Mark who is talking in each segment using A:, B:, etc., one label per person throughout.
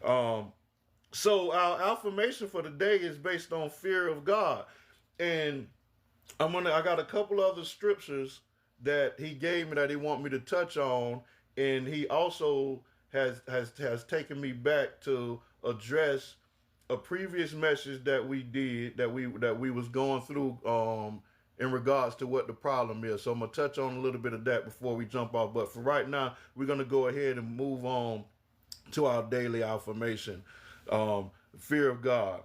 A: So our affirmation for the day is based on fear of God, and I got a couple other scriptures that he gave me that he want me to touch on, and he also has taken me back to address a previous message that we did that we was going through in regards to what the problem is. So I'm gonna touch on a little bit of that before we jump off. But for right now, we're gonna go ahead and move on to our daily affirmation. Fear of God.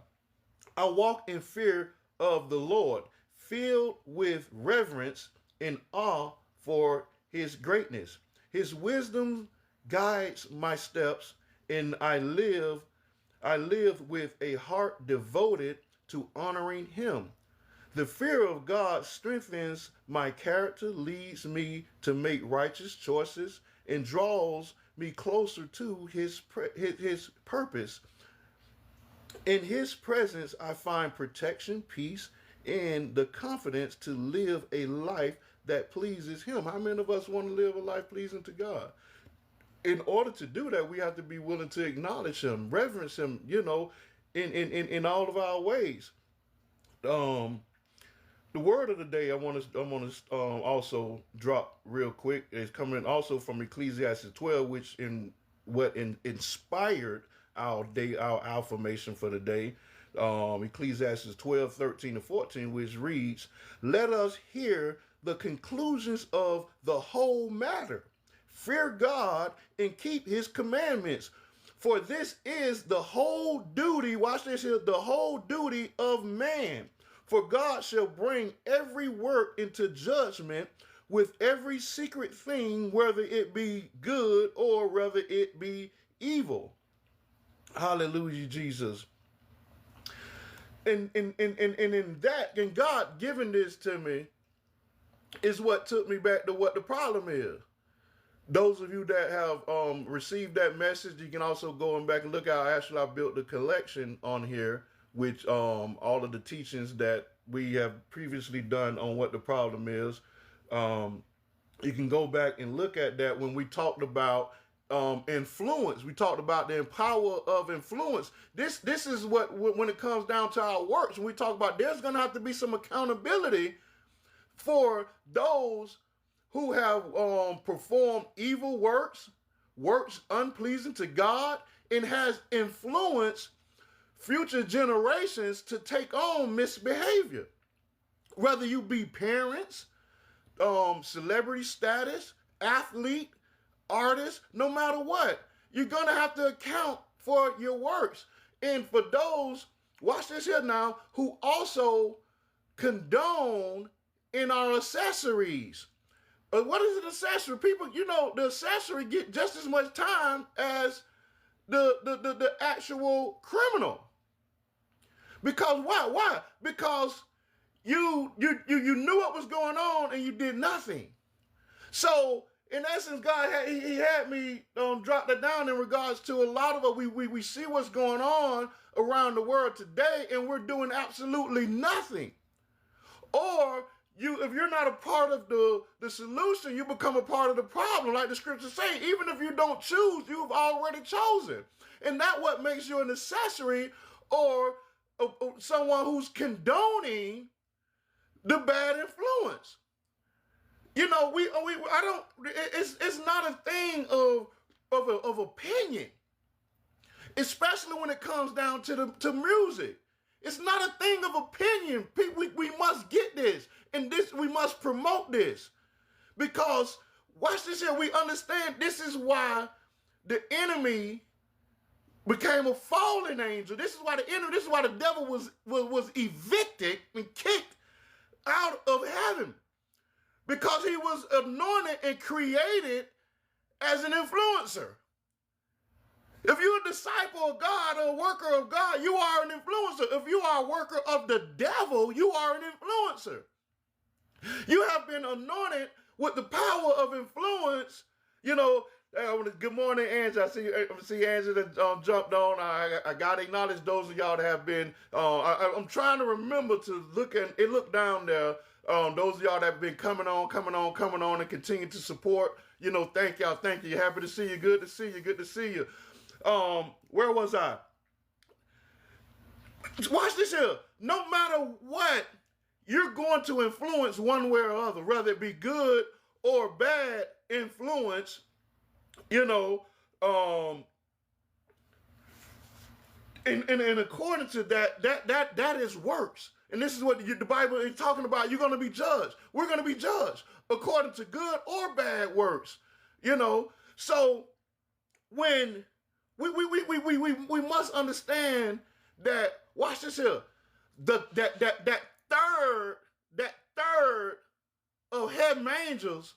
A: I walk in fear of the Lord, filled with reverence and awe for his greatness. His wisdom guides my steps, and I live with a heart devoted to honoring him. The fear of God strengthens my character, leads me to make righteous choices, and draws me closer to his purpose. In his presence, I find protection, peace, and the confidence to live a life that pleases him. How many of us want to live a life pleasing to God? In order to do that, we have to be willing to acknowledge him, reverence him, in all of our ways. Um, the word of the day I want to also drop real quick is coming also from Ecclesiastes 12, which inspired our affirmation for the day. Ecclesiastes 12, 13 to 14, which reads, "Let us hear the conclusions of the whole matter. Fear God and keep his commandments. For this is the whole duty," watch this here, "the whole duty of man. For God shall bring every work into judgment with every secret thing, whether it be good or whether it be evil." Hallelujah, Jesus. And God giving this to me is what took me back to what the problem is. Those of you that have received that message, you can also go and back and look out. Actually, I built a collection on here, which all of the teachings that we have previously done on what the problem is. You can go back and look at that when we talked about influence. We talked about the power of influence. This is what, when it comes down to our works, when we talk about there's going to have to be some accountability for those who have performed evil works, works unpleasing to God, and has influenced future generations to take on misbehavior. Whether you be parents, celebrity status, athlete, artist, no matter what, you're going to have to account for your works. And for those, watch this here now, who also condone in our accessories. What is an accessory? People, the accessory get just as much time as the actual criminal. Because why? Why? Because you knew what was going on and you did nothing. So in essence, God had me drop that down in regards to a lot of it. We see what's going on around the world today, and we're doing absolutely nothing. Or if you're not a part of the solution, you become a part of the problem. Like the scriptures say, even if you don't choose, you've already chosen. And that's what makes you an accessory or someone who's condoning the bad influence. It's not a thing of opinion, especially when it comes down to music. It's not a thing of opinion. We must get this, and we must promote this, because watch this here. We understand this is why the enemy became a fallen angel. This is why the devil was evicted and kicked out of heaven, because he was anointed and created as an influencer. If you're a disciple of God or a worker of God, you are an influencer. If you are a worker of the devil, you are an influencer. You have been anointed with the power of influence. Good morning, Angela. I see Angela that jumped on. I got to acknowledge those of y'all that have been. I'm trying to remember to look down there. Those of y'all that have been coming on, and continue to support. Thank y'all. Thank you. Happy to see you. Good to see you. Where was I? Watch this here. No matter what, you're going to influence one way or other, whether it be good or bad influence, you know, and according to that is works. And this is what the Bible is talking about. You're going to be judged. We're going to be judged according to good or bad works, you know. So when we must understand that, watch this here, that third of heaven angels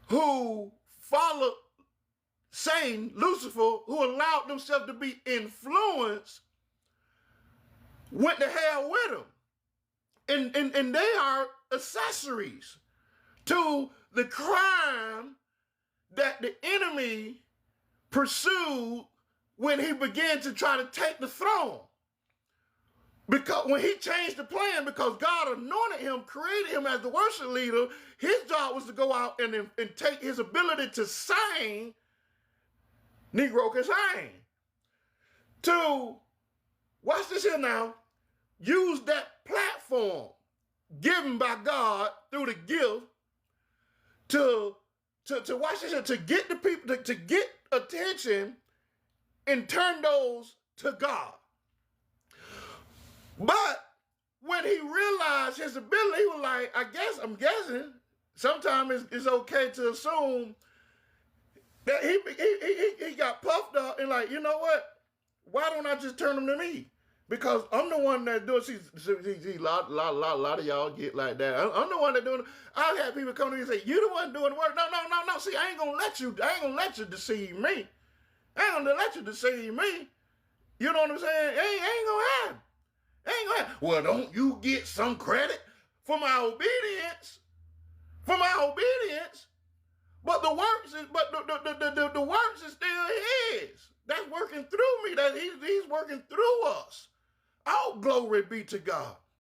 A: who followed Satan, Lucifer, who allowed themselves to be influenced, went to hell with him. And they are accessories to the crime that the enemy pursued when he began to try to take the throne. Because when he changed the plan, because God anointed him, created him as the worship leader, his job was to go out and take his ability to sing, Negro can sing, to, watch this here now, use that platform given by God through the gift to watch this here, to get the people, to get attention and turn those to God. But when he realized his ability, he was like, I'm guessing, sometimes it's okay to assume that he got puffed up and like, you know what? Why don't I just turn them to me? Because I'm the one that doing. See, a lot of y'all get like that. I'm the one that doing. I've had people come to me and say, "You the one doing the work." No. See, I ain't gonna let you deceive me. I ain't gonna let you deceive me. You know what I'm saying? Ain't gonna happen. Ain't gonna happen. Well, don't you get some credit for my obedience? For my obedience. But the works is, the works is still his. That's working through me. That he's working through us. All glory be to God.